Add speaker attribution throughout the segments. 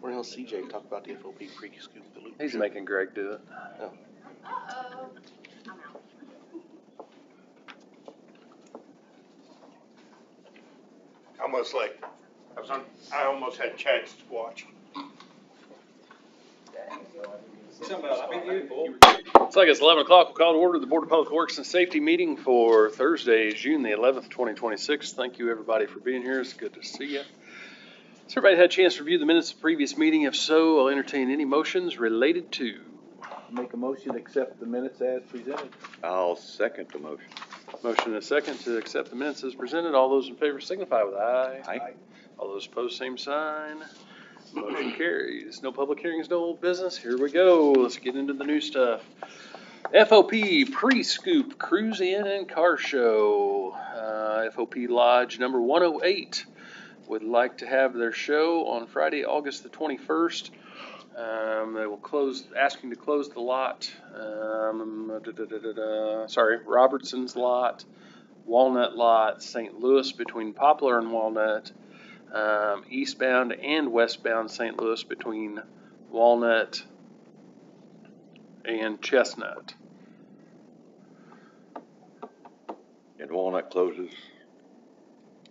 Speaker 1: Where the hell's CJ talk about the FOP pre-scoop the loop?
Speaker 2: He's making Greg do it.
Speaker 1: Oh.
Speaker 3: Uh-oh. I'm out.
Speaker 4: I almost had a chance to watch.
Speaker 2: It's like it's 11 o'clock. We'll call to order the Board of Public Works and Safety meeting for Thursday, June the 11th, 2026. Thank you, everybody, for being here. It's good to see you. Has everybody had a chance to review the minutes of the previous meeting? If so, I'll entertain any motions related to.
Speaker 5: Make a motion to accept the minutes as presented.
Speaker 6: I'll second the motion.
Speaker 2: Motion and a second to accept the minutes as presented. All those in favor signify with aye.
Speaker 6: Aye.
Speaker 2: All those opposed, same sign. Motion carries. No public hearings, no old business. Here we go. Let's get into the new stuff. FOP Pre-Scoop Cruise In and Car Show. FOP Lodge number 108 would like to have their show on Friday, August the 21st. They will close, asking to close the lot. Robertson's lot, Walnut lot, St. Louis between Poplar and Walnut. Eastbound and westbound St. Louis between Walnut and Chestnut.
Speaker 6: And Walnut closes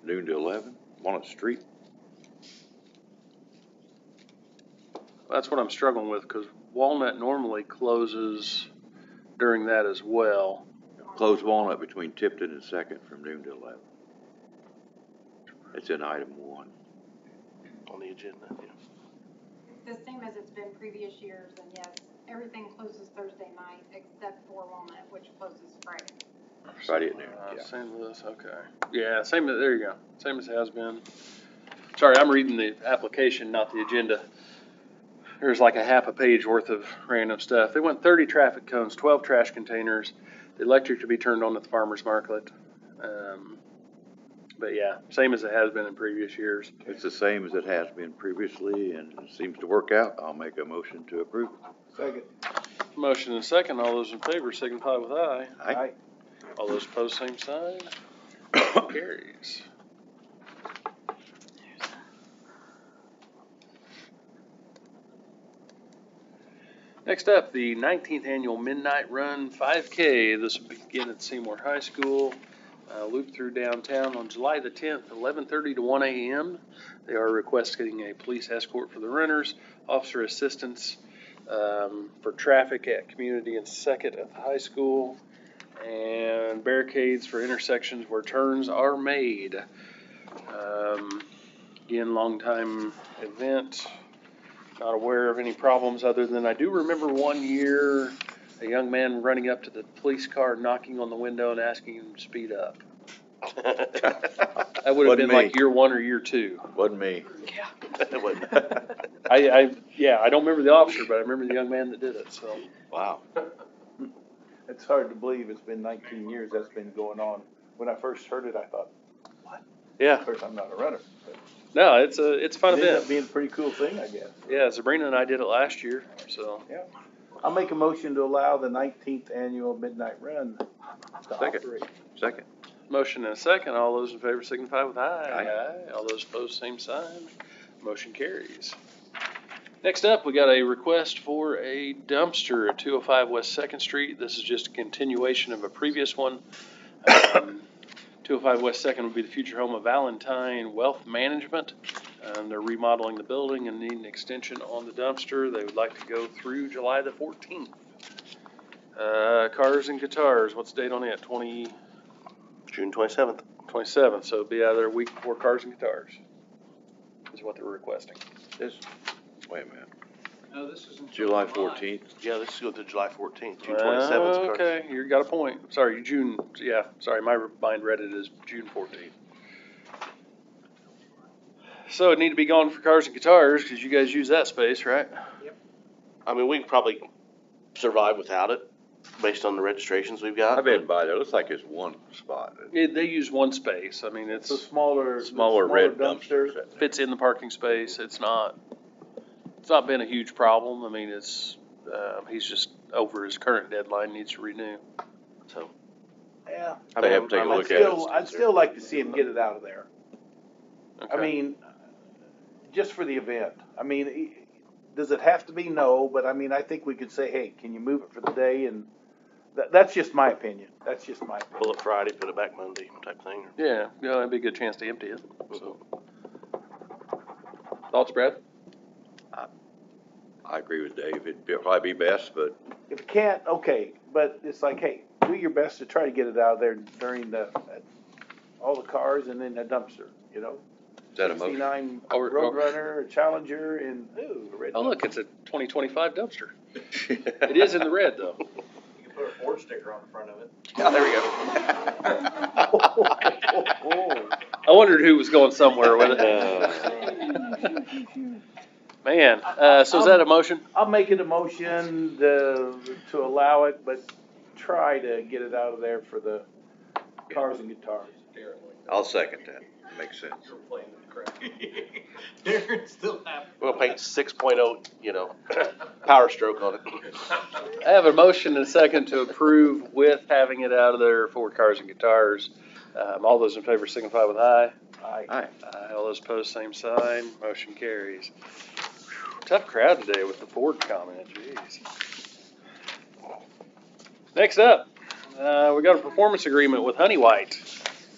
Speaker 6: noon to 11, Walnut Street.
Speaker 2: That's what I'm struggling with, because Walnut normally closes during that as well.
Speaker 6: Close Walnut between Tipton and Second from noon to 11. It's in item 1.
Speaker 1: On the agenda, yeah.
Speaker 3: It's the same as it's been previous years, and yes, everything closes Thursday night except for Walnut, which closes Friday.
Speaker 6: Friday at noon, yeah.
Speaker 2: St. Louis, okay. Yeah, same, there you go. Same as it has been. Sorry, I'm reading the application, not the agenda. There's like a half a page worth of random stuff. They want 30 traffic cones, 12 trash containers, the electric to be turned on at the farmer's market. But yeah, same as it has been in previous years.
Speaker 6: It's the same as it has been previously, and it seems to work out. I'll make a motion to approve.
Speaker 5: Second.
Speaker 2: Motion and second. All those in favor signify with aye.
Speaker 6: Aye.
Speaker 2: All those opposed, same sign. Carries. Next up, the 19th Annual Midnight Run 5K. This will begin at Seymour High School. Loop through downtown on July the 10th, 11:30 to 1 a.m. They are requesting a police escort for the runners, officer assistance for traffic at Community and Second at the high school, and barricades for intersections where turns are made. Again, long time event. Not aware of any problems other than I do remember one year a young man running up to the police car, knocking on the window and asking him to speed up. That would have been like year 1 or year 2.
Speaker 6: Wasn't me.
Speaker 1: Yeah. It wasn't.
Speaker 2: I don't remember the officer, but I remember the young man that did it, so.
Speaker 6: Wow.
Speaker 5: It's hard to believe it's been 19 years that's been going on. When I first heard it, I thought, what?
Speaker 2: Yeah.
Speaker 5: Of course, I'm not a runner. But
Speaker 2: No, it's a fun
Speaker 5: it ended
Speaker 2: event.
Speaker 5: up being a pretty cool thing, I guess.
Speaker 2: Yeah, Sabrina and I did it last year, so.
Speaker 5: Yeah. I'll make a motion to allow the 19th Annual Midnight Run to
Speaker 6: Second.
Speaker 5: operate.
Speaker 6: Second.
Speaker 2: Motion and a second. All those in favor signify with aye.
Speaker 6: Aye.
Speaker 2: All those opposed, same sign. Motion carries. Next up, we got a request for a dumpster at 205 West 2nd Street. This is just a continuation of a previous one. 205 West 2nd would be the future home of Valentine Wealth Management. They're remodeling the building and need an extension on the dumpster. They would like to go through July the 14th. Cars and Guitars, what's the date on it?
Speaker 1: June 27th.
Speaker 2: 27th, so it'll be out of there a week before Cars and Guitars, is what they're requesting.
Speaker 6: Wait a minute.
Speaker 7: No, this isn't.
Speaker 6: July 14th.
Speaker 1: Yeah, this is go to July 14th. June 27th.
Speaker 2: Okay, you got a point. Sorry, my mind read it as June 14th. So it need to be gone for Cars and Guitars, because you guys use that space, right?
Speaker 1: I mean, we can probably survive without it, based on the registrations we've got.
Speaker 6: I've been by there. It looks like it's one spot.
Speaker 2: They use one space. I mean, it's
Speaker 5: So smaller
Speaker 6: red
Speaker 5: dumpsters.
Speaker 6: dumpsters.
Speaker 2: fits in the parking space. It's not been a huge problem. I mean, it's he's just over his current deadline, needs to renew.
Speaker 1: So,
Speaker 5: Yeah.
Speaker 6: They have to take a look at it.
Speaker 5: I'd still like to see him get it out of there.
Speaker 2: Okay.
Speaker 5: I mean, just for the event. I mean, does it have to be? No, but I mean, I think we could say, hey, can you move it for the day? And that's just my opinion. That's just my opinion.
Speaker 1: Pull it Friday, put it back Monday type thing.
Speaker 2: Yeah, yeah, that'd be a good chance to empty it, so. Thoughts, Brad?
Speaker 6: I agree with Dave. It'd probably be best, but
Speaker 5: If you can't, okay, but it's like, hey, do your best to try to get it out of there during all the cars and then a dumpster, you know?
Speaker 6: is that a motion?
Speaker 5: 69
Speaker 2: Oh,
Speaker 5: Roadrunner, a Challenger, and, ooh, a red.
Speaker 2: Oh, look, it's a 2025 dumpster. It is in the red, though.
Speaker 4: You can put a Ford sticker on the front of it.
Speaker 1: Yeah, there we go.
Speaker 2: I wondered who was going somewhere with it. Man, so is that a motion?
Speaker 5: I'll make it a motion to allow it, but try to get it out of there for the cars and guitars.
Speaker 6: I'll second that. Makes sense.
Speaker 4: Darren still happy.
Speaker 1: We'll paint 6.0, Power Stroke on it.
Speaker 2: I have a motion and a second to approve with having it out of there for cars and guitars. All those in favor signify with aye.
Speaker 5: Aye.
Speaker 6: Aye.
Speaker 2: Aye. All those opposed, same sign. Motion carries. Whew, tough crowd today with the Ford comment, jeez. Next up, we got a performance agreement with Honey White.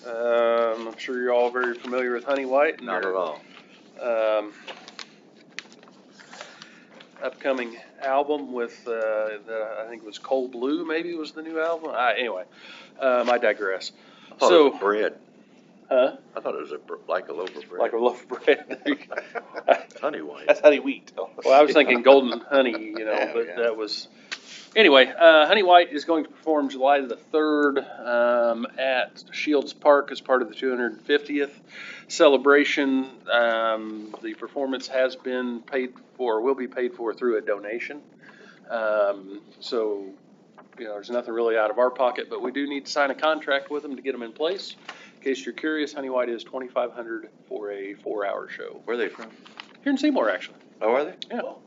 Speaker 2: I'm sure you're all very familiar with Honey White. And
Speaker 6: Not
Speaker 2: their,
Speaker 6: at all.
Speaker 2: Upcoming album with, I think it was Cold Blue, maybe was the new album. Anyway, I digress.
Speaker 6: I thought it was bread.
Speaker 2: Huh?
Speaker 6: I thought it was like a loaf of bread.
Speaker 2: Like a loaf of bread.
Speaker 6: Honey White.
Speaker 1: That's honey wheat.
Speaker 2: Well, I was thinking golden honey,
Speaker 6: Yeah,
Speaker 2: but
Speaker 6: yeah.
Speaker 2: that was. Anyway, Honey White is going to perform July the 3rd at Shields Park as part of the 250th celebration. The performance has been paid for, will be paid for through a donation. So, there's nothing really out of our pocket, but we do need to sign a contract with them to get them in place. In case you're curious, Honey White is $2,500 for a 4-hour show.
Speaker 6: Where are they from?
Speaker 2: Here in Seymour, actually.
Speaker 6: Oh, are they?
Speaker 2: Yeah.
Speaker 6: Well,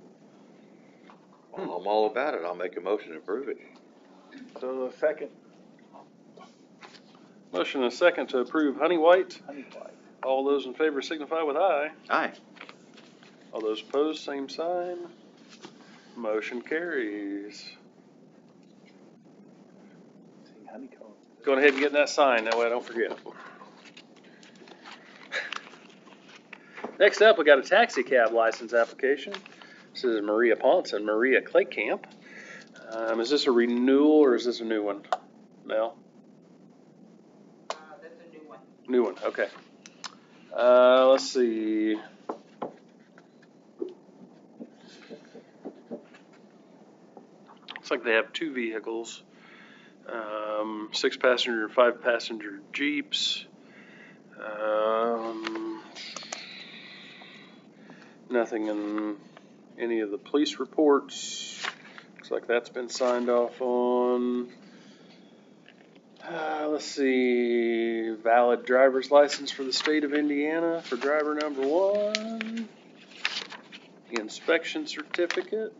Speaker 6: I'm all about it. I'll make a motion to approve it.
Speaker 5: So a second,
Speaker 2: Motion and a second to approve Honey White.
Speaker 5: Honey White.
Speaker 2: All those in favor signify with aye.
Speaker 6: Aye.
Speaker 2: All those opposed, same sign. Motion carries.
Speaker 5: See, honeycomb.
Speaker 2: Go ahead and get that sign, that way I don't forget. Next up, we got a taxi cab license application. This is Maria Ponce and Maria Claycamp. Is this a renewal or is this a new one? Mel?
Speaker 7: That's a new one.
Speaker 2: New one, okay. Let's see. Looks like they have 2 vehicles. 6-passenger and 5-passenger Jeeps. Nothing in any of the police reports. Looks like that's been signed off on. Let's see. Valid driver's license for the state of Indiana for driver number 1. The inspection certificate.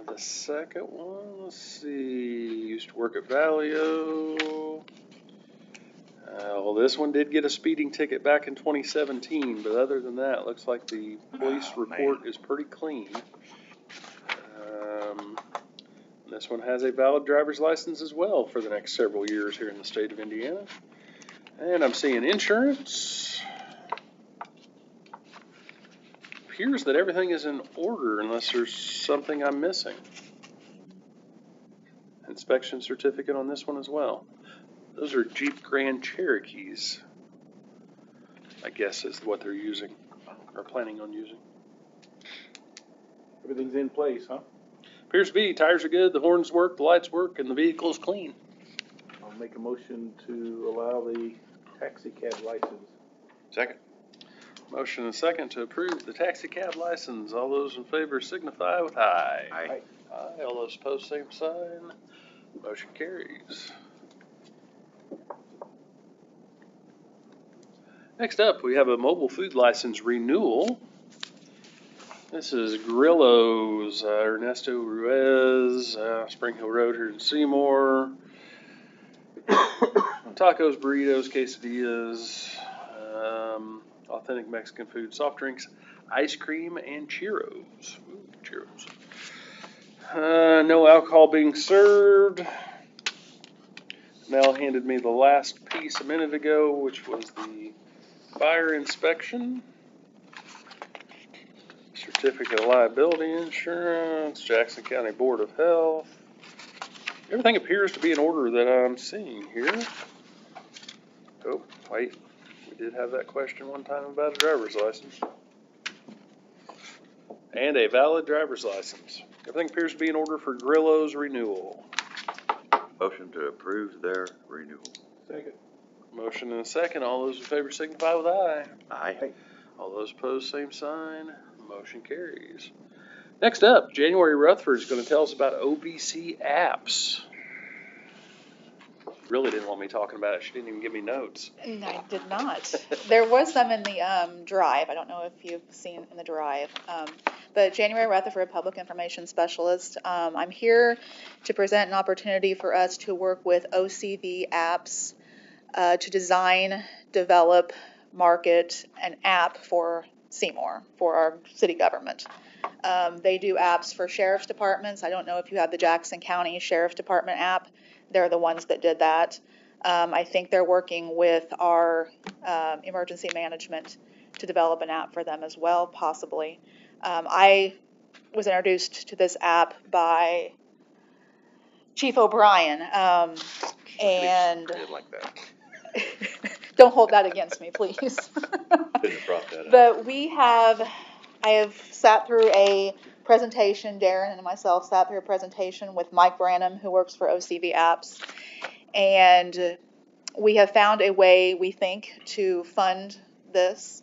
Speaker 2: The second one, let's see. Used to work at Valio. Well, this one did get a speeding ticket back in 2017, but other than that, it looks like the police report is pretty clean. This one has a valid driver's license as well for the next several years here in the state of Indiana. And I'm seeing insurance. Appears that everything is in order unless there's something I'm missing. Inspection certificate on this one as well. Those are Jeep Grand Cherokees, I guess is what they're using, or planning on using.
Speaker 5: Everything's in place, huh?
Speaker 2: Appears to be. Tires are good, the horns work, the lights work, and the vehicle's clean.
Speaker 5: I'll make a motion to allow the taxi cab license.
Speaker 6: Second.
Speaker 2: Motion and second to approve the taxi cab license. All those in favor signify with aye.
Speaker 6: Aye.
Speaker 2: Aye. All those opposed, same sign. Motion carries. Next up, we have a mobile food license renewal. This is Grillo's, Ernesto Ruiz, Spring Hill Road here in Seymour. Tacos, burritos, quesadillas. authentic Mexican food, soft drinks, ice cream, and churros. Ooh, churros. No alcohol being served. Mel handed me the last piece a minute ago, which was the fire inspection. Certificate of liability insurance, Jackson County Board of Health. Everything appears to be in order that I'm seeing here. Oh, wait. We did have that question one time about a driver's license. And a valid driver's license. Everything appears to be in order for Grillo's renewal.
Speaker 6: Motion to approve their renewal.
Speaker 5: Second.
Speaker 2: Motion and a second. All those in favor signify with aye.
Speaker 6: Aye.
Speaker 2: All those opposed, same sign. Motion carries. Next up, January Rutherford is going to tell us about OVC apps. Really didn't want me talking about it. She didn't even give me notes.
Speaker 7: I did not. There was some in the drive. I don't know if you've seen in the drive. But January Rutherford, Public Information Specialist. I'm here to present an opportunity for us to work with OCV apps to design, develop, market an app for Seymour, for our city government. They do apps for sheriff's departments. I don't know if you have the Jackson County Sheriff's Department app. They're the ones that did that. I think they're working with our emergency management to develop an app for them as well, possibly. I was introduced to this app by Chief O'Brien, and
Speaker 6: I didn't like that.
Speaker 7: don't hold that against me, please.
Speaker 6: Couldn't have brought that up.
Speaker 7: But I have sat through a presentation, Darren and myself sat through a presentation with Mike Branham, who works for OCV Apps, and we have found a way, we think, to fund this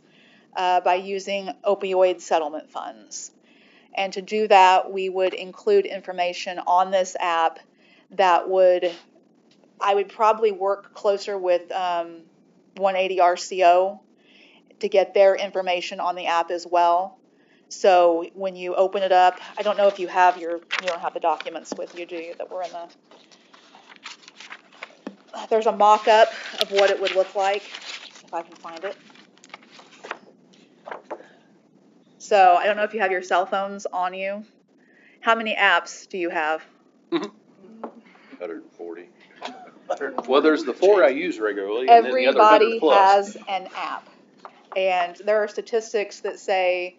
Speaker 7: by using opioid settlement funds. And to do that, we would include information on this app that I would probably work closer with 180 RCO to get their information on the app as well. So when you open it up, I don't know if you don't have the documents with you, do you, that were in there's a mock-up of what it would look like, if I can find it. So I don't know if you have your cell phones on you. How many apps do you have?
Speaker 6: 140.
Speaker 2: Well, there's the 4 I use regularly, and then the other 100
Speaker 7: Everybody
Speaker 2: plus.
Speaker 7: has an app. And there are statistics that say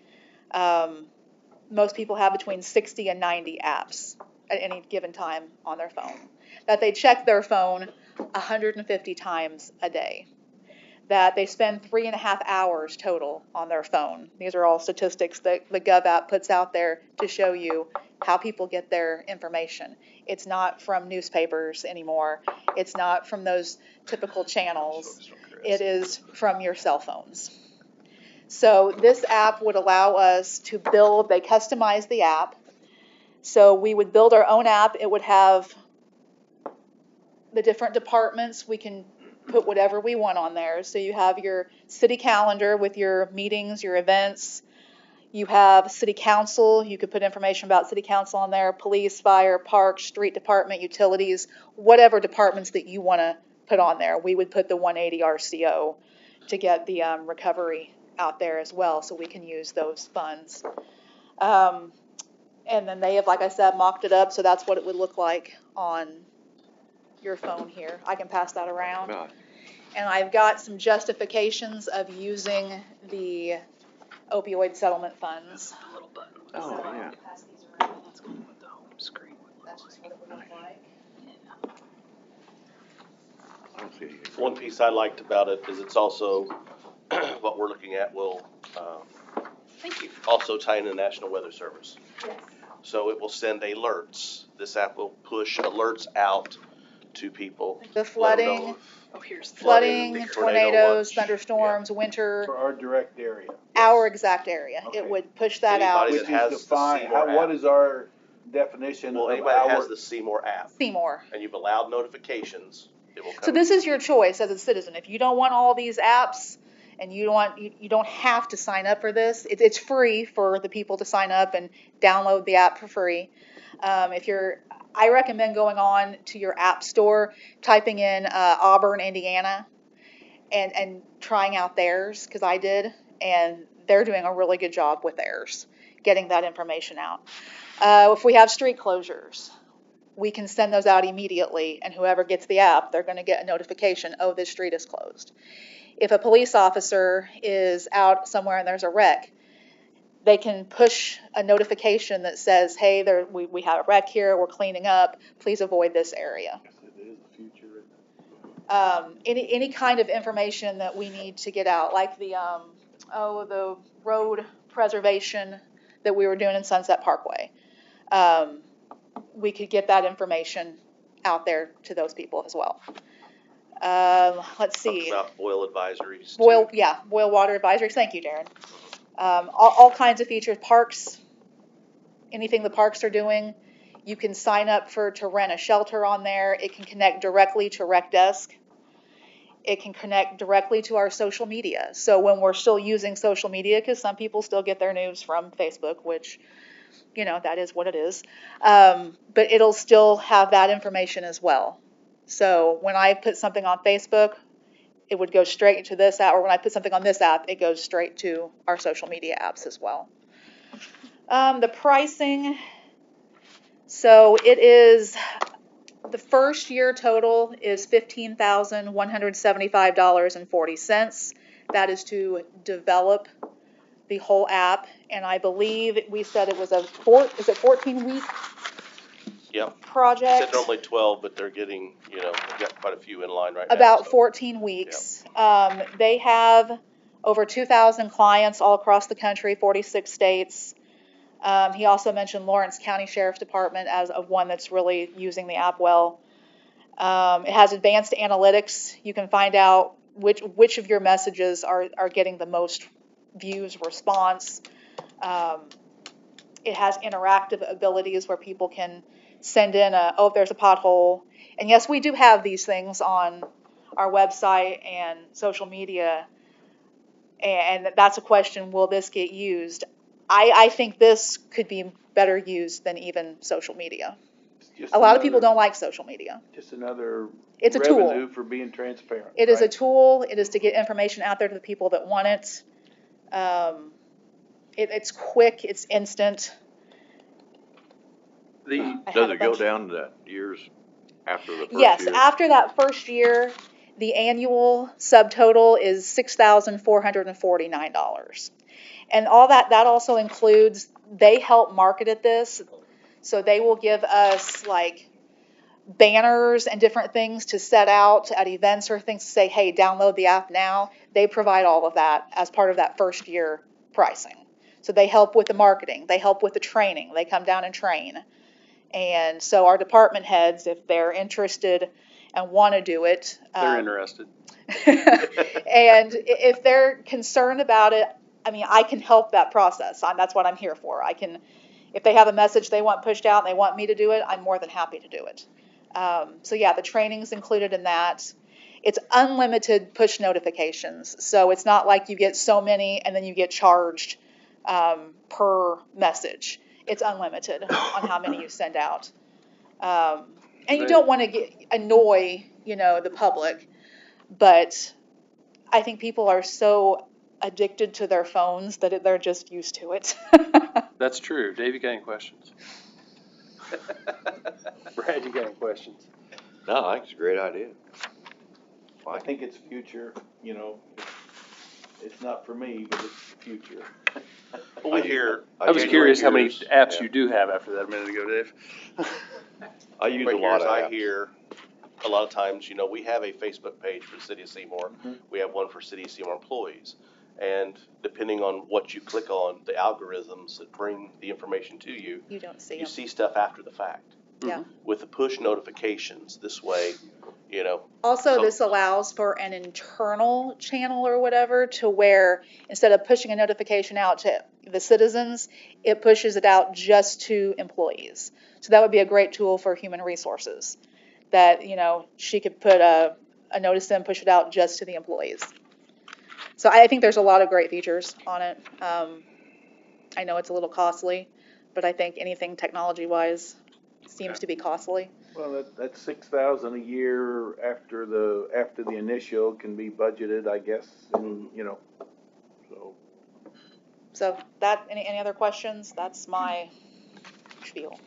Speaker 7: most people have between 60 and 90 apps at any given time on their phone. That they check their phone 150 times a day. That they spend 3.5 hours total on their phone. These are all statistics that the Gov app puts out there to show you how people get their information. It's not from newspapers anymore. It's not from those typical channels. It is from your cell phones. So this app would allow us to build, they customize the app. So we would build our own app. It would have the different departments. We can put whatever we want on there. So you have your city calendar with your meetings, your events. You have city council. You could put information about city council on there, police, fire, parks, street department, utilities, whatever departments that you want to put on there. We would put the 180 RCO to get the recovery out there as well, so we can use those funds. And then they have, like I said, mocked it up, so that's what it would look like on your phone here. I can pass that around.
Speaker 6: Right.
Speaker 7: And I've got some justifications of using the opioid settlement funds.
Speaker 6: Oh,
Speaker 7: So
Speaker 6: yeah.
Speaker 7: I'll pass these around.
Speaker 2: That's what the home screen would
Speaker 7: That's
Speaker 2: look
Speaker 7: just
Speaker 2: like.
Speaker 7: what it would look like.
Speaker 6: I don't see anything.
Speaker 1: One piece I liked about it is it's also, what we're looking at will,
Speaker 7: Thank you.
Speaker 1: also tie in the National Weather Service.
Speaker 7: Yes.
Speaker 1: So it will send alerts. This app will push alerts out to people.
Speaker 7: The
Speaker 1: Let 'em know
Speaker 7: flooding,
Speaker 1: if
Speaker 2: Oh, here's
Speaker 7: flooding,
Speaker 1: tornado
Speaker 7: tornadoes,
Speaker 1: watch.
Speaker 7: thunderstorms, winter,
Speaker 5: For our direct area.
Speaker 7: our exact area.
Speaker 5: Okay.
Speaker 7: It would push that out.
Speaker 1: Anybody
Speaker 5: Which
Speaker 1: that has
Speaker 5: is
Speaker 1: the
Speaker 5: defined,
Speaker 1: Seymour
Speaker 5: what
Speaker 1: app.
Speaker 5: is our definition
Speaker 1: Well,
Speaker 5: of
Speaker 1: anybody that has
Speaker 5: our?
Speaker 1: the Seymour app
Speaker 7: Seymour.
Speaker 1: and you've allowed notifications, it will come.
Speaker 7: So this is your choice as a citizen. If you don't want all these apps and you don't have to sign up for this, it's free for the people to sign up and download the app for free. I recommend going on to your app store, typing in Auburn, Indiana, and trying out theirs, because I did, and they're doing a really good job with theirs, getting that information out. If we have street closures, we can send those out immediately, and whoever gets the app, they're going to get a notification, oh, this street is closed. If a police officer is out somewhere and there's a wreck, they can push a notification that says, hey, we have a wreck here, we're cleaning up, please avoid this area.
Speaker 5: It is the future.
Speaker 7: Any kind of information that we need to get out, like the road preservation that we were doing in Sunset Parkway. We could get that information out there to those people as well. Let's see.
Speaker 1: About boil advisories.
Speaker 7: Boil water advisories. Thank you, Darren. All kinds of features. Parks, anything the parks are doing. You can sign up to rent a shelter on there. It can connect directly to Rec Desk. It can connect directly to our social media. So when we're still using social media, because some people still get their news from Facebook, which, that is what it is. But it'll still have that information as well. So when I put something on Facebook, it would go straight to this app, or when I put something on this app, it goes straight to our social media apps as well. The pricing, so it is, the first year total is $15,175.40. That is to develop the whole app, and I believe we said it was a 14-week
Speaker 1: Yep.
Speaker 7: project?
Speaker 1: Said normally 12, but they're getting, we've got quite a few in line right now.
Speaker 7: About
Speaker 1: so.
Speaker 7: 14 weeks. They have over 2,000 clients all across the country, 46 states. He also mentioned Lawrence County Sheriff's Department as one that's really using the app well. It has advanced analytics. You can find out which of your messages are getting the most views, response. It has interactive abilities where people can send in if there's a pothole. And yes, we do have these things on our website and social media. And that's a question, will this get used? I think this could be better used than even social media. A lot of people don't like social media.
Speaker 5: Just another
Speaker 7: It's a tool.
Speaker 5: revenue for being transparent.
Speaker 7: It is a
Speaker 5: right?
Speaker 7: tool. It is to get information out there to the people that want it. It's quick. It's instant. I have
Speaker 6: Does
Speaker 7: a
Speaker 6: it go
Speaker 7: bunch-
Speaker 6: down to that years after the first year?
Speaker 7: Yes, after that first year, the annual subtotal is $6,449. And all that also includes, they help market at this. So they will give us like banners and different things to set out at events or things to say, hey, download the app now. They provide all of that as part of that first year pricing. So they help with the marketing. They help with the training. They come down and train. And so our department heads, if they're interested and want to do it.
Speaker 2: They're interested.
Speaker 7: And if they're concerned about it, I can help that process. That's what I'm here for. If they have a message they want pushed out and they want me to do it, I'm more than happy to do it. So yeah, the training's included in that. It's unlimited push notifications. So it's not like you get so many and then you get charged per message. It's unlimited on how many you send out. And you don't want to annoy, the public, but I think people are so addicted to their phones that they're just used to it.
Speaker 2: That's true. Dave, you got any questions? Brad, you got any questions?
Speaker 6: No, I think it's a great idea.
Speaker 5: I think it's future, it's not for me, but it's the future.
Speaker 1: We hear.
Speaker 2: I was
Speaker 6: use
Speaker 2: curious how many
Speaker 6: yours,
Speaker 2: apps
Speaker 6: yeah.
Speaker 2: you do have after that a minute ago, Dave.
Speaker 6: I use a
Speaker 1: But
Speaker 6: lot
Speaker 1: here's,
Speaker 6: of
Speaker 1: I
Speaker 6: apps.
Speaker 1: hear a lot of times, we have a Facebook page for the City of Seymour. We have one for City of Seymour employees. And depending on what you click on, the algorithms that bring the information to you,
Speaker 7: You don't see
Speaker 1: you
Speaker 7: them.
Speaker 1: see stuff after the fact.
Speaker 7: Yeah.
Speaker 1: With the push notifications, this way,
Speaker 7: Also,
Speaker 1: So-
Speaker 7: this allows for an internal channel or whatever to where instead of pushing a notification out to the citizens, it pushes it out just to employees. So that would be a great tool for human resources that, she could put a notice in, push it out just to the employees. So I think there's a lot of great features on it. I know it's a little costly, but I think anything technology-wise seems to be costly.
Speaker 5: Well, that's 6,000 a year after the initial can be budgeted, I guess, and, you know, so.
Speaker 7: So that, any other questions? That's my spiel.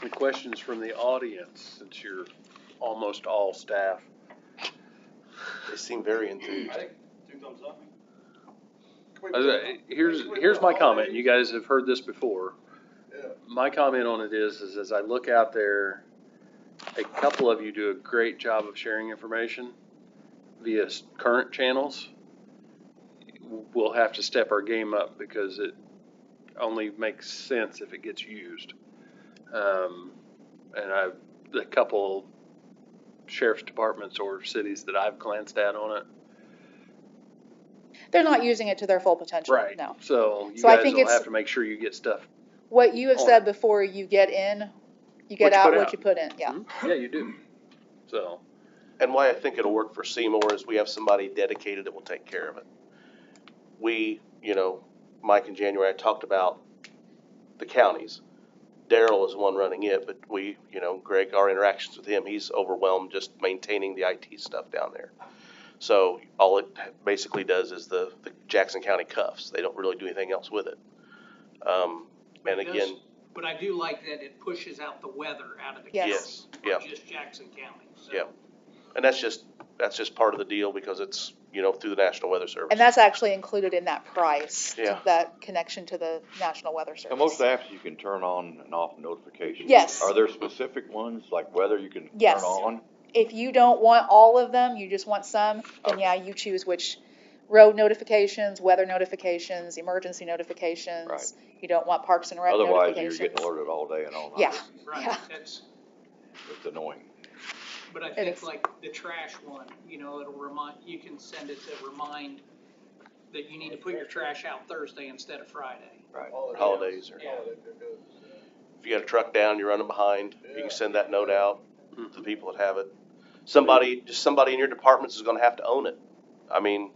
Speaker 2: Any questions from the audience, since you're almost all staff?
Speaker 1: They seem very enthused.
Speaker 4: Two thumbs up.
Speaker 2: Here's my comment, and you guys have heard this before.
Speaker 4: Yeah.
Speaker 2: My comment on it is as I look out there, a couple of you do a great job of sharing information via current channels. We'll have to step our game up because it only makes sense if it gets used. And a couple sheriff's departments or cities that I've glanced at on it.
Speaker 7: They're not using it to their full potential, no.
Speaker 2: So you
Speaker 7: So I
Speaker 2: guys
Speaker 7: think
Speaker 2: will
Speaker 7: it's-
Speaker 2: have to make sure you get stuff.
Speaker 7: What you have
Speaker 2: On
Speaker 7: said
Speaker 2: it.
Speaker 7: before, you get in, you
Speaker 2: What
Speaker 7: get
Speaker 2: you
Speaker 7: out
Speaker 2: put
Speaker 7: what
Speaker 2: out.
Speaker 7: you put in, yeah.
Speaker 2: Yeah, you do. So,
Speaker 1: And why I think it'll work for Seymour is we have somebody dedicated that will take care of it. We, you know, Mike in January, I talked about the counties. Daryl is the one running it, but we, you know, Greg, our interactions with him, he's overwhelmed just maintaining the IT stuff down there. So all it basically does is the Jackson County cuffs. They don't really do anything else with it. And
Speaker 8: It does,
Speaker 1: again,
Speaker 8: but I do like that it pushes out the weather out of the
Speaker 7: Yes.
Speaker 8: county,
Speaker 1: yes, yeah.
Speaker 8: not just Jackson County, so.
Speaker 1: Yeah. And that's just part of the deal because it's, you know, through the National Weather Service.
Speaker 7: And that's actually included in that price,
Speaker 1: Yeah.
Speaker 7: that connection to the National Weather Service.
Speaker 6: And most apps you can turn on and off notifications.
Speaker 7: Yes.
Speaker 6: Are there specific ones, like weather, you can
Speaker 7: Yes.
Speaker 6: turn on?
Speaker 7: If you don't want all of them, you just want some, then yeah, you choose which road notifications, weather notifications, emergency notifications.
Speaker 6: Right.
Speaker 7: You don't want Parks and Rec
Speaker 6: Otherwise, you're
Speaker 7: notifications.
Speaker 6: getting alerted all day and all night.
Speaker 7: Yeah.
Speaker 8: Right,
Speaker 7: Yeah.
Speaker 8: that's,
Speaker 6: It's annoying.
Speaker 8: but I
Speaker 7: It
Speaker 8: think
Speaker 7: is.
Speaker 8: like the trash one, you know, it'll remind, you can send it to remind that you need to put your trash out Thursday instead of Friday.
Speaker 6: Right.
Speaker 1: Holidays or
Speaker 8: Yeah.
Speaker 1: if you got a truck down, you're running behind, you can send that note out to the people that have it. Somebody in your departments is gonna have to own it. I mean,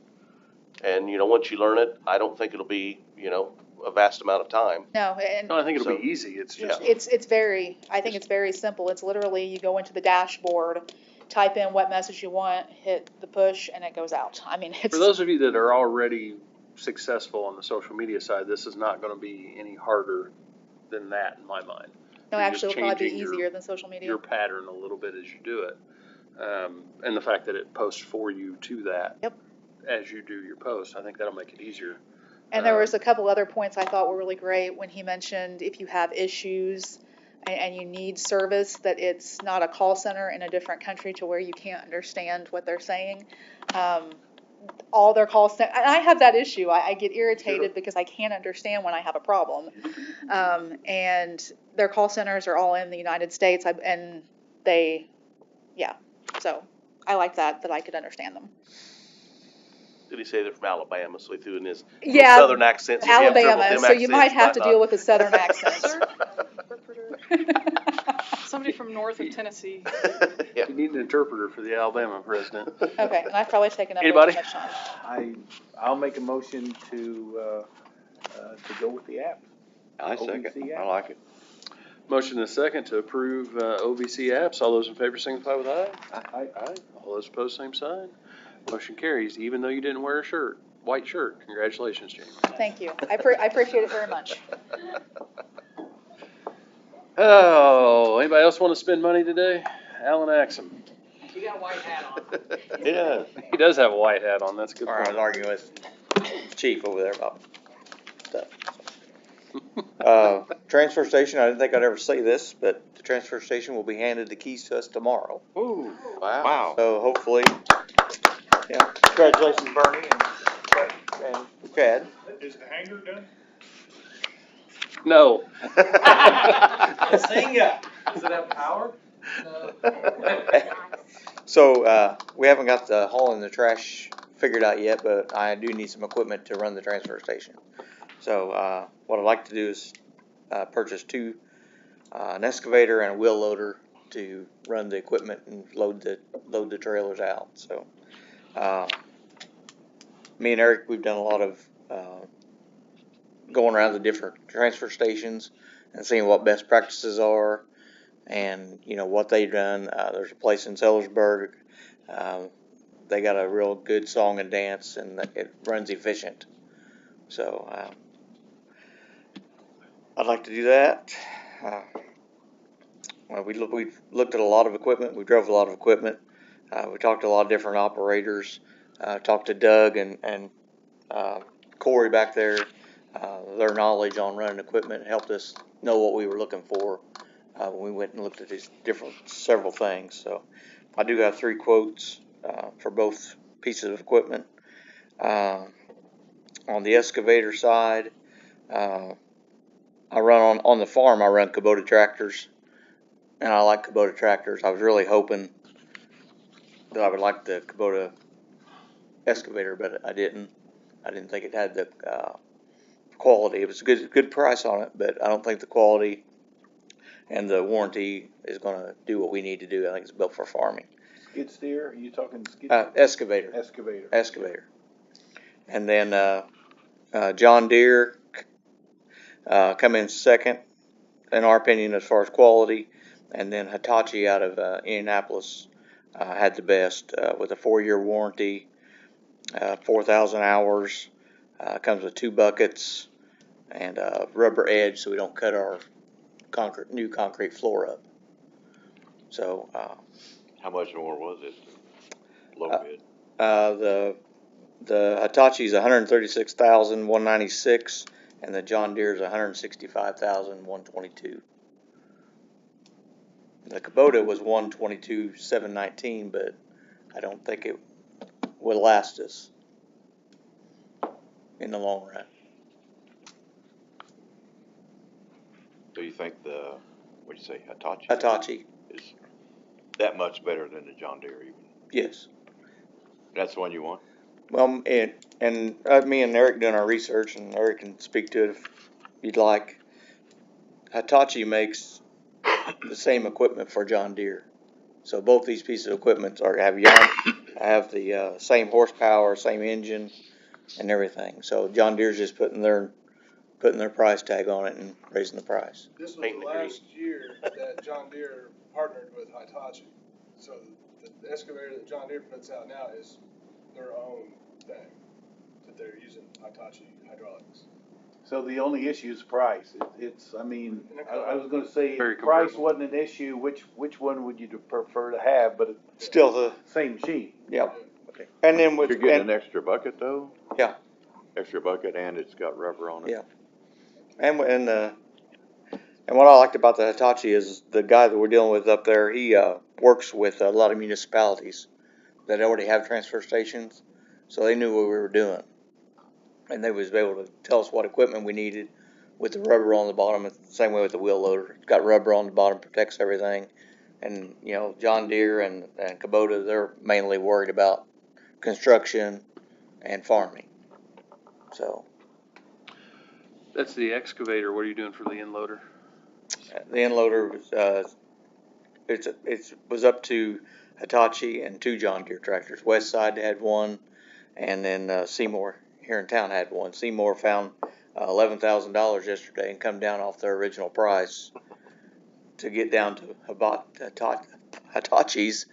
Speaker 1: and you know, once you learn it, I don't think it'll be, you know, a vast amount of time.
Speaker 7: No, and
Speaker 2: no, I think it'll
Speaker 1: So-
Speaker 2: be easy. It's just,
Speaker 7: I think it's very simple. It's literally, you go into the dashboard, type in what message you want, hit the push, and it goes out. I mean, it's.
Speaker 2: for those of you that are already successful on the social media side, this is not gonna be any harder than that in my mind.
Speaker 7: No,
Speaker 2: You're just
Speaker 7: actually, it'll probably be
Speaker 2: changing your-
Speaker 7: easier than social media.
Speaker 2: Your pattern a little bit as you do it. And the fact that it posts for you to that.
Speaker 7: Yep.
Speaker 2: As you do your post, I think that'll make it easier.
Speaker 7: And there was a couple other points I thought were really great when he mentioned if you have issues and you need service, that it's not a call center in a different country to where you can't understand what they're saying. All their call center, and I have that issue. I get irritated because I can't understand when I have a problem. And their call centers are all in the United States, and they, yeah. So I like that I could understand them.
Speaker 1: Did he say they're from Alabama, so he threw in his
Speaker 7: Yeah,
Speaker 1: southern accent. So if you have trouble with
Speaker 7: Alabama,
Speaker 1: them
Speaker 7: so you might
Speaker 1: accents,
Speaker 7: have to
Speaker 1: not-
Speaker 7: deal with a southern accent.
Speaker 9: Somebody from north of Tennessee.
Speaker 1: Yeah.
Speaker 2: You need an interpreter for the Alabama president.
Speaker 7: Okay, and I've probably taken up way
Speaker 2: Anybody?
Speaker 7: too much time.
Speaker 5: I'll make a motion to go with the app.
Speaker 6: I second.
Speaker 5: OVC app.
Speaker 6: I like it.
Speaker 2: Motion and a second to approve OVC apps. All those in favor signify with aye.
Speaker 5: Aye.
Speaker 2: Aye. All those opposed, same sign. Motion carries, even though you didn't wear a shirt, white shirt. Congratulations, Jamie.
Speaker 7: Thank you. I appreciate it very much.
Speaker 2: Oh, anybody else want to spend money today? Alan Axum.
Speaker 8: You got a white hat on.
Speaker 6: Yeah.
Speaker 2: He does have a white hat on, that's a good
Speaker 10: All right, I was
Speaker 2: point.
Speaker 10: arguing with Chief over there about stuff. Transfer station, I didn't think I'd ever say this, but the transfer station will be handed the keys to us tomorrow.
Speaker 6: Ooh, wow.
Speaker 10: So hopefully, yeah, congratulations Bernie and Chad.
Speaker 4: Is the hangar done?
Speaker 2: No.
Speaker 4: Sing ya. Does it have power?
Speaker 10: So, we haven't got the hauling the trash figured out yet, but I do need some equipment to run the transfer station. So, what I'd like to do is, purchase an excavator and a wheel loader to run the equipment and load the trailers out, so. Me and Eric, we've done a lot of, going around the different transfer stations and seeing what best practices are. and, you know, what they've done. There's a place in Sellersburg, they got a real good song and dance, and it runs efficient. So, I'd like to do that. Well, we've looked at a lot of equipment. We drove a lot of equipment. We talked to a lot of different operators. Talked to Doug and Corey back there. Their knowledge on running equipment helped us know what we were looking for when we went and looked at these several things. So I do have 3 quotes for both pieces of equipment. On the excavator side, I run on the farm. I run Kubota tractors, and I like Kubota tractors. I was really hoping that I would like the Kubota excavator, but I didn't. I didn't think it had the quality. It was a good price on it, but I don't think the quality and the warranty is going to do what we need to do. I think it's built for farming.
Speaker 5: Skid steer, are you talking skid?
Speaker 10: Excavator.
Speaker 5: Excavator.
Speaker 10: Excavator. And then John Deere come in second, in our opinion, as far as quality. And then Hitachi out of Indianapolis had the best with a 4-year warranty, 4,000 hours, comes with 2 buckets and rubber edge so we don't cut our new concrete floor up. So
Speaker 6: How much more was it? Low bid.
Speaker 10: The Hitachi's $136,196 and the John Deere's $165,122. The Kubota was $122,719, but I don't think it will last us in the long run.
Speaker 6: So you think what'd you say,
Speaker 10: Hitachi,
Speaker 6: is that much better than the John Deere even?
Speaker 10: yes.
Speaker 6: That's the one you want?
Speaker 10: Well, me and Eric doing our research, and Eric can speak to it if you'd like. Hitachi makes the same equipment for John Deere, so both these pieces of equipment have the same horsepower, same engine, and everything. So John Deere's just putting their price tag on it and raising the price.
Speaker 11: This was
Speaker 1: Paint
Speaker 11: the
Speaker 1: the green.
Speaker 11: last year that John Deere partnered with Hitachi. So the excavator that John Deere puts out now is their own thing, that they're using Hitachi hydraulics.
Speaker 5: So the only issue is price. I was gonna say,
Speaker 2: Very
Speaker 5: if price
Speaker 2: comparable.
Speaker 5: wasn't an issue, which one would you prefer to have, but it's
Speaker 10: Still the
Speaker 5: same machine?
Speaker 10: yeah. And then with
Speaker 6: You're getting an extra bucket though?
Speaker 10: Yeah.
Speaker 6: Extra bucket and it's got rubber on it?
Speaker 10: Yeah. And what I liked about the Hitachi is the guy that we're dealing with up there, he works with a lot of municipalities that already have transfer stations, so they knew what we were doing. And they was able to tell us what equipment we needed with the rubber on the bottom. It's the same way with the wheel loader. It's got rubber on the bottom, protects everything. And, you know, John Deere and Kubota, they're mainly worried about construction and farming. So
Speaker 2: That's the excavator. What are you doing for the end loader?
Speaker 10: the end loader was, it was up to Hitachi and 2 John Deere tractors. West Side had one, and then Seymour here in town had one. Seymour found $11,000 yesterday and come down off their original price to get down to about Hitachi's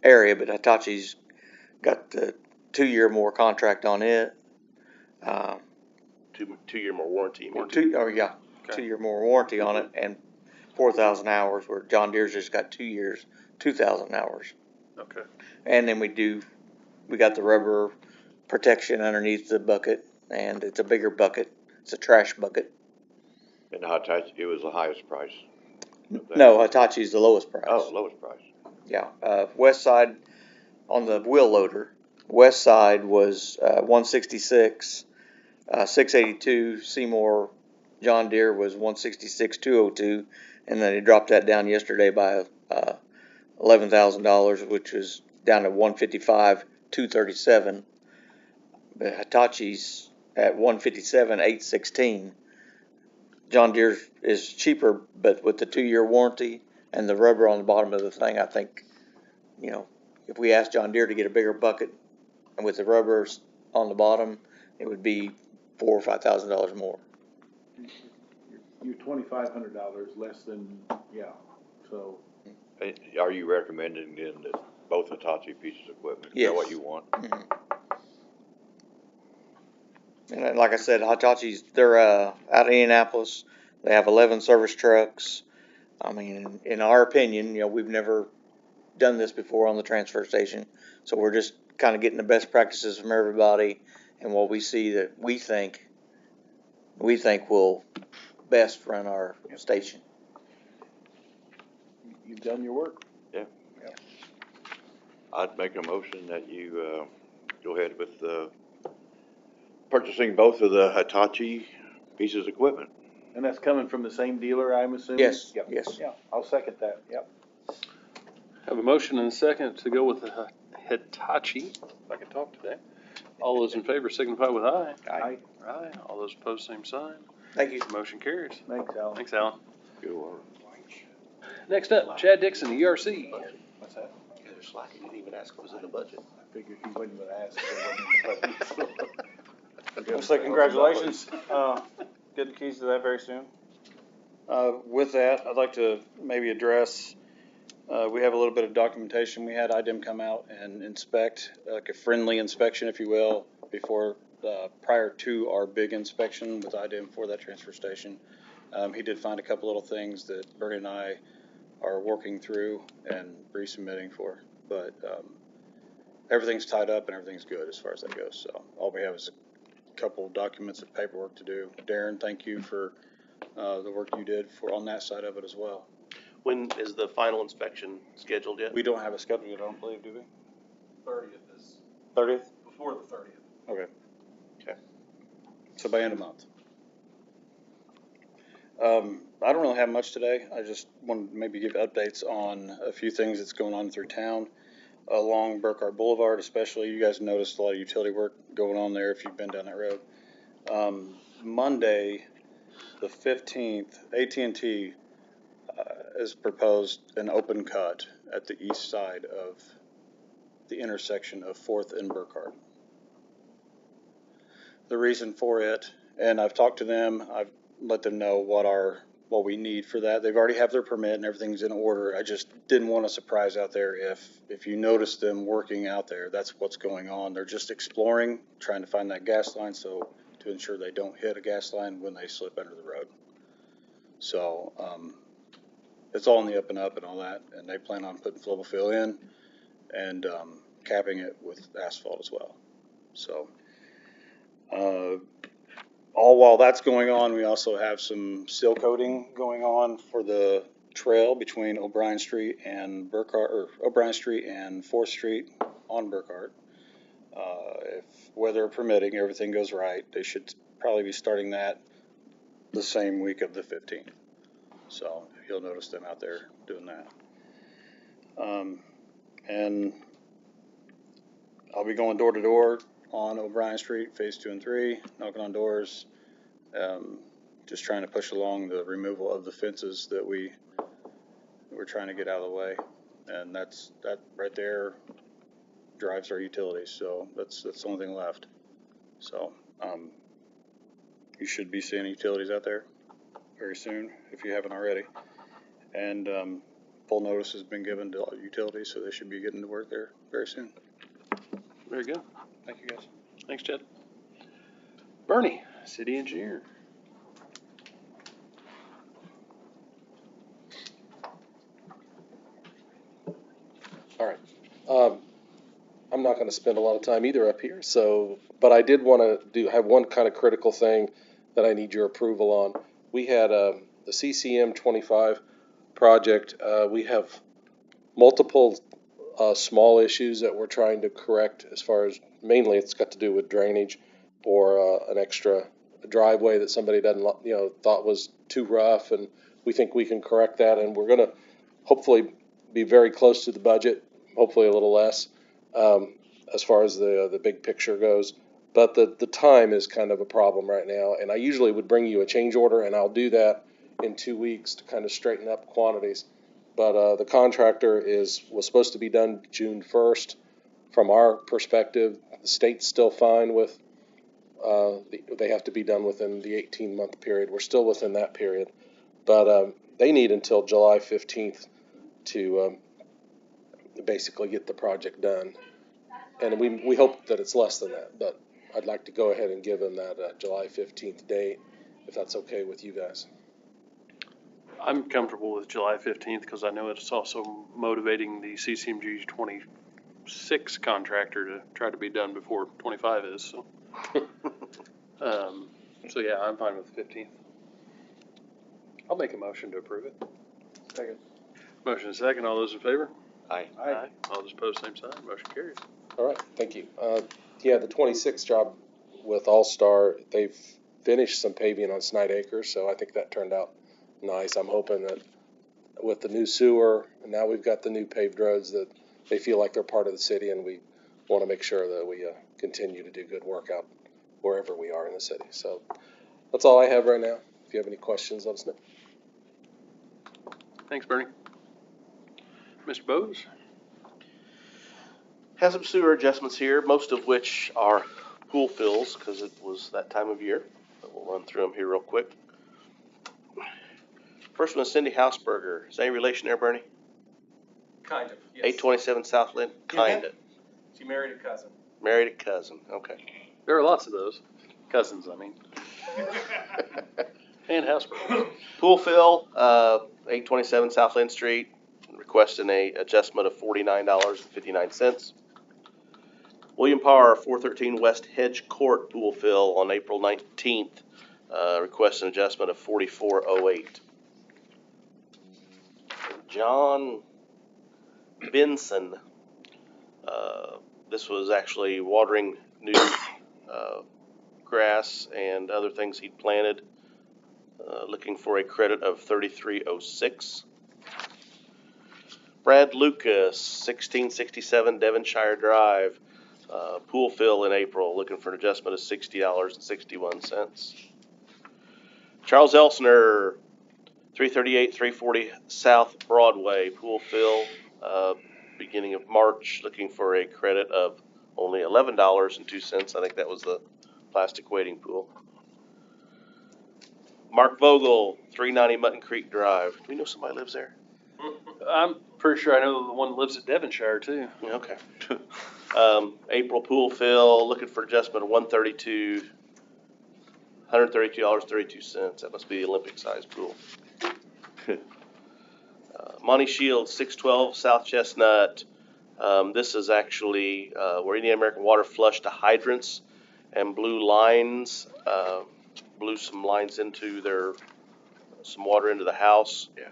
Speaker 10: area, but Hitachi's got the 2-year more contract on it.
Speaker 1: 2-year more warranty.
Speaker 2: Warranty.
Speaker 10: 2-year more warranty on it, and 4,000 hours, where John Deere's just got 2 years, 2,000 hours.
Speaker 2: Okay.
Speaker 10: And then we got the rubber protection underneath the bucket, and it's a bigger bucket. It's a trash bucket.
Speaker 6: And the Hitachi, it was the highest price? of that?
Speaker 10: No, Hitachi's the lowest price.
Speaker 6: Oh, lowest price.
Speaker 10: Yeah. West Side on the wheel loader. West Side was 166, 682. Seymour John Deere was 166, 202, and then they dropped that down yesterday by $11,000, which was down to 155, 237. But Hitachi's at 157, 816. John Deere is cheaper, but with the 2-year warranty and the rubber on the bottom of the thing, I think, you know, if we asked John Deere to get a bigger bucket and with the rubbers on the bottom, it would be $4,000 or $5,000 more.
Speaker 5: You're $2,500 less than, yeah. So,
Speaker 6: Are you recommending then that both Hitachi pieces of equipment? Is
Speaker 10: Yes.
Speaker 6: that what you want?
Speaker 10: And then, like I said, Hitachi's, they're, out of Indianapolis. They have 11 service trucks. I mean, in our opinion, you know, we've never done this before on the transfer station. So we're just kind of getting the best practices from everybody and what we see that we think will best run our station.
Speaker 5: you've done your work.
Speaker 6: I'd make a motion that you, go ahead with, purchasing both of the Hitachi pieces of equipment.
Speaker 5: And that's coming from the same dealer, I'm assuming?
Speaker 10: Yes,
Speaker 5: Yep.
Speaker 10: yes.
Speaker 5: Yeah, I'll second that, yep.
Speaker 2: Have a motion and a second to go with the Hitachi, if I can talk today. All those in favor signify with aye.
Speaker 5: Aye.
Speaker 2: Aye. All those opposed, same sign.
Speaker 10: Thank you.
Speaker 2: Motion carries.
Speaker 5: Thanks, Alan.
Speaker 2: Thanks, Alan.
Speaker 6: Good work.
Speaker 2: Next up, Chad Dixon, ERC.
Speaker 5: What's that?
Speaker 1: Yeah, they're slacking, you didn't even ask if it was in the budget.
Speaker 5: I figured he wasn't gonna ask if it wasn't in the budget.
Speaker 12: I'll say congratulations, get the keys to that very soon. With that, I'd like to maybe address, we have a little bit of documentation. We had IDEM come out and inspect, like a friendly inspection, if you will, before, prior to our big inspection with IDEM for that transfer station. He did find a couple little things that Bernie and I are working through and resubmitting for, but, everything's tied up and everything's good as far as that goes. So all we have is a couple documents of paperwork to do. Darren, thank you for the work you did on that side of it as well.
Speaker 1: When is the final inspection scheduled yet?
Speaker 12: We don't have a schedule yet, I don't believe, do we?
Speaker 11: 30th is
Speaker 12: 30th?
Speaker 11: before the 30th.
Speaker 12: Okay.
Speaker 1: Okay.
Speaker 12: So by end of month. I don't really have much today. I just wanted to maybe give updates on a few things that's going on through town. Along Burkhardt Boulevard especially, you guys noticed a lot of utility work going on there if you've been down that road. Monday, the 15th, AT&T has proposed an open cut at the east side of the intersection of 4th and Burkhardt. The reason for it, and I've talked to them, I've let them know what we need for that. They've already have their permit and everything's in order. I just didn't want a surprise out there if you notice them working out there, that's what's going on. They're just exploring, trying to find that gas line so to ensure they don't hit a gas line when they slip under the road. So, it's all in the up and up and all that, and they plan on putting flowable fill in and, capping it with asphalt as well. So, all while that's going on, we also have some seal coating going on for the trail between O'Brien Street and Burkhardt, or O'Brien Street and 4th Street on Burkhardt. If weather permitting, everything goes right, they should probably be starting that the same week of the 15th. So you'll notice them out there doing that. And I'll be going door to door on O'Brien Street, phase 2 and 3, knocking on doors, just trying to push along the removal of the fences that we're trying to get out of the way. And that right there drives our utilities, so that's the only thing left. So, you should be seeing utilities out there very soon, if you haven't already. And, full notice has been given to all utilities, so they should be getting to work there very soon.
Speaker 2: Very good.
Speaker 12: Thank you, guys.
Speaker 2: Thanks, Chad. Bernie, city engineer.
Speaker 13: All right. I'm not going to spend a lot of time either up here, but I did want to have one kind of critical thing that I need your approval on. We had the CCM 25 project. We have multiple small issues that we're trying to correct, as far as mainly it's got to do with drainage or an extra driveway that somebody thought was too rough, and we think we can correct that, and we're going to hopefully be very close to the budget, hopefully a little less, as far as the big picture goes. But the time is kind of a problem right now, and I usually would bring you a change order, and I'll do that in 2 weeks to kind of straighten up quantities. But the contractor was supposed to be done June 1st. From our perspective, the state's still fine with, they have to be done within the 18-month period. We're still within that period. But they need until July 15th to basically get the project done. And we hope that it's less than that, but I'd like to go ahead and give them that July 15th date, if that's okay with you guys.
Speaker 2: I'm comfortable with July 15th because I know it's also motivating the CCMG 26 contractor to try to be done before 25 is, so. So yeah, I'm fine with the 15th. I'll make a motion to approve it.
Speaker 5: Second.
Speaker 2: Motion is second. All those in favor?
Speaker 6: Aye.
Speaker 5: Aye.
Speaker 2: All those opposed, same sign. Motion carries.
Speaker 13: All right, thank you. Yeah, the 26th job with All-Star, they've finished some paving on Snide Acres, so I think that turned out nice. I'm hoping that with the new sewer, and now we've got the new paved roads, that they feel like they're part of the city, and we want to make sure that we continue to do good work out wherever we are in the city. So that's all I have right now. If you have any questions, let us know.
Speaker 2: Thanks, Bernie. Mr. Bose?
Speaker 1: Have some sewer adjustments here, most of which are pool fills, because it was that time of year. But we'll run through them here real quick. First one is Cindy Hausberger. Is there any relation there, Bernie?
Speaker 4: Kind of, yes.
Speaker 1: 827 Southland? Kinda.
Speaker 4: She married a cousin.
Speaker 1: Married a cousin, okay.
Speaker 2: There are lots of those. Cousins, I mean. And Houseburgers.
Speaker 1: Pool fill, 827 Southland Street, requesting a adjustment of $49.59. William Parr, 413 West Hedge Court pool fill on April 19th, requesting adjustment of $44.08. John Benson, this was actually watering new grass and other things he'd planted, looking for a credit of $33.06. Brad Lucas, 1667 Devonshire Drive, pool fill in April, looking for an adjustment of $60.61. Charles Elsner, 338-340 South Broadway, pool fill, beginning of March, looking for a credit of only $11.02. I think that was the plastic wading pool. Mark Vogel, 390 Mutton Creek Drive. Do we know somebody lives there?
Speaker 2: I'm pretty sure I know the one that lives at Devonshire too.
Speaker 1: Okay. April pool fill, looking for adjustment of $132.32. That must be the Olympic size pool. Monty Shields, 612 South Chestnut. This is actually where Indian American Water flushed the hydrants and blew some lines into some water into the house.
Speaker 6: Yeah.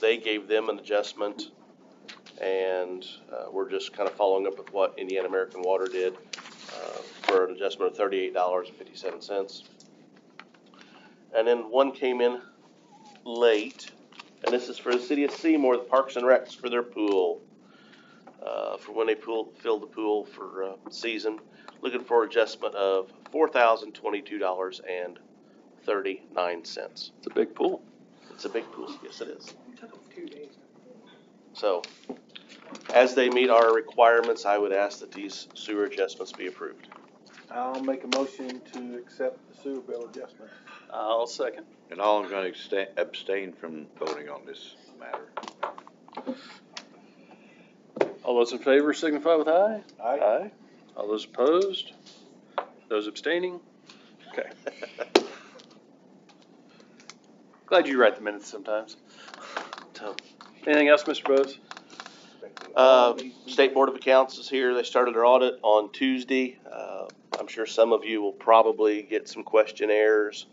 Speaker 1: They gave them an adjustment, and we're just kind of following up with what Indiana American Water did for an adjustment of $38.57. And then one came in late, and this is for the city of Seymour, the Parks and Recs for their pool, for when they filled the pool for season, looking for adjustment of $4,022.39.
Speaker 2: It's a big pool.
Speaker 1: It's a big pool, yes it is.
Speaker 8: It took them 2 days.
Speaker 1: So, as they meet our requirements, I would ask that these sewer adjustments be approved.
Speaker 5: I'll make a motion to accept the sewer bill adjustment.
Speaker 2: I'll second.
Speaker 6: And I'm going to abstain from voting on this matter.
Speaker 2: All those in favor signify with aye.
Speaker 5: Aye.
Speaker 2: Aye. All those opposed? Those abstaining? Okay. Glad you write the minutes sometimes.
Speaker 1: So,
Speaker 2: Anything else, Mr. Bose?
Speaker 1: State Board of Accounts is here. They started their audit on Tuesday. I'm sure some of you will probably get some questionnaires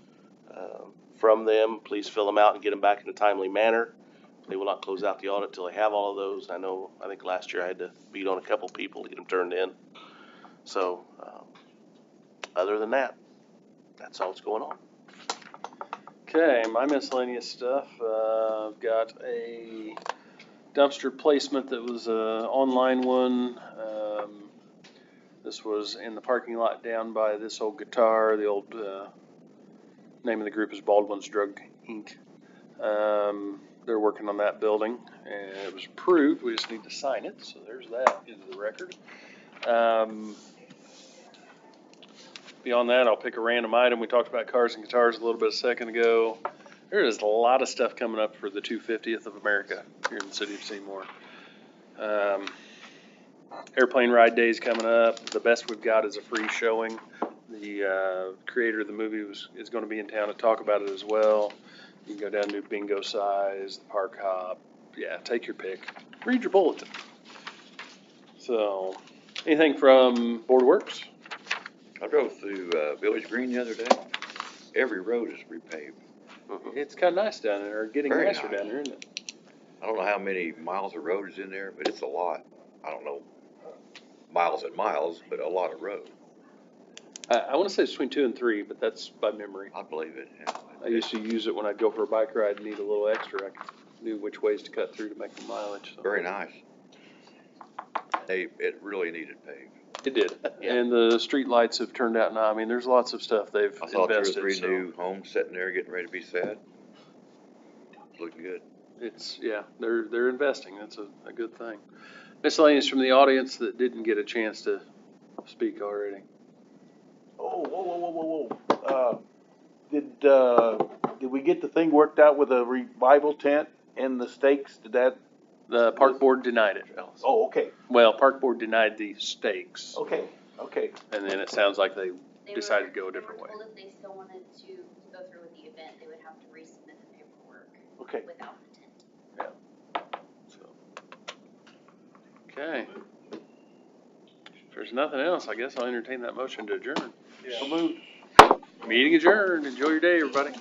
Speaker 1: from them. Please fill them out and get them back in a timely manner. They will not close out the audit till they have all of those. I think last year I had to beat on a couple people to get them turned in. So, other than that, that's all that's going on.
Speaker 2: Okay, my miscellaneous stuff. I've got a dumpster placement that was an online one. This was in the parking lot down by this old guitar. The old name of the group is Baldwin's Drug Inc. They're working on that building, and it was approved. We just need to sign it, so there's that into the record. Beyond that, I'll pick a random item. We talked about cars and guitars a little bit a second ago. There is a lot of stuff coming up for the 250th of America here in the city of Seymour. Airplane ride day's coming up. The best we've got is a free showing. The creator of the movie is going to be in town to talk about it as well. You can go down and do bingo size, the park hop. Yeah, take your pick. Read your bulletin. So, anything from Board of Works?
Speaker 6: I drove through, Village Green the other day. Every road is repaved.
Speaker 2: It's kind of nice down there, or getting
Speaker 6: Very
Speaker 2: nicer
Speaker 6: nice.
Speaker 2: down there, isn't it?
Speaker 6: I don't know how many miles of road is in there, but it's a lot. I don't know miles and miles, but a lot of road.
Speaker 2: I want to say it's between 2 and 3, but that's by memory.
Speaker 6: I believe it, yeah.
Speaker 2: I used to use it when I'd go for a bike ride and need a little extra. I knew which ways to cut through to make the mileage. So.
Speaker 6: Very nice. It really needed paved.
Speaker 2: It did.
Speaker 1: Yeah.
Speaker 2: And the street lights have turned out now. I mean, there's lots of stuff they've
Speaker 6: I saw 2 or
Speaker 2: invested.
Speaker 6: 3
Speaker 2: so
Speaker 6: new homes sitting there getting ready to be set. It's looking good.
Speaker 2: it's, yeah, they're investing. That's a good thing. Miscellaneous from the audience that didn't get a chance to speak already.
Speaker 5: Oh, whoa. Did we get the thing worked out with a revival tent and the stakes? Did that?
Speaker 2: The park board denied it, Alice.
Speaker 5: Oh, okay,
Speaker 2: Well, park board denied the stakes.
Speaker 5: okay.
Speaker 2: And then it sounds like they decided to go a different way.
Speaker 14: They were told if they still wanted to go through with the event, they would have to resubmit the paperwork
Speaker 5: Okay.
Speaker 14: without the tent.
Speaker 2: So. Okay. If there's nothing else, I guess I'll entertain that motion to adjourn.
Speaker 5: So moved.
Speaker 2: Meeting adjourned. Enjoy your day, everybody.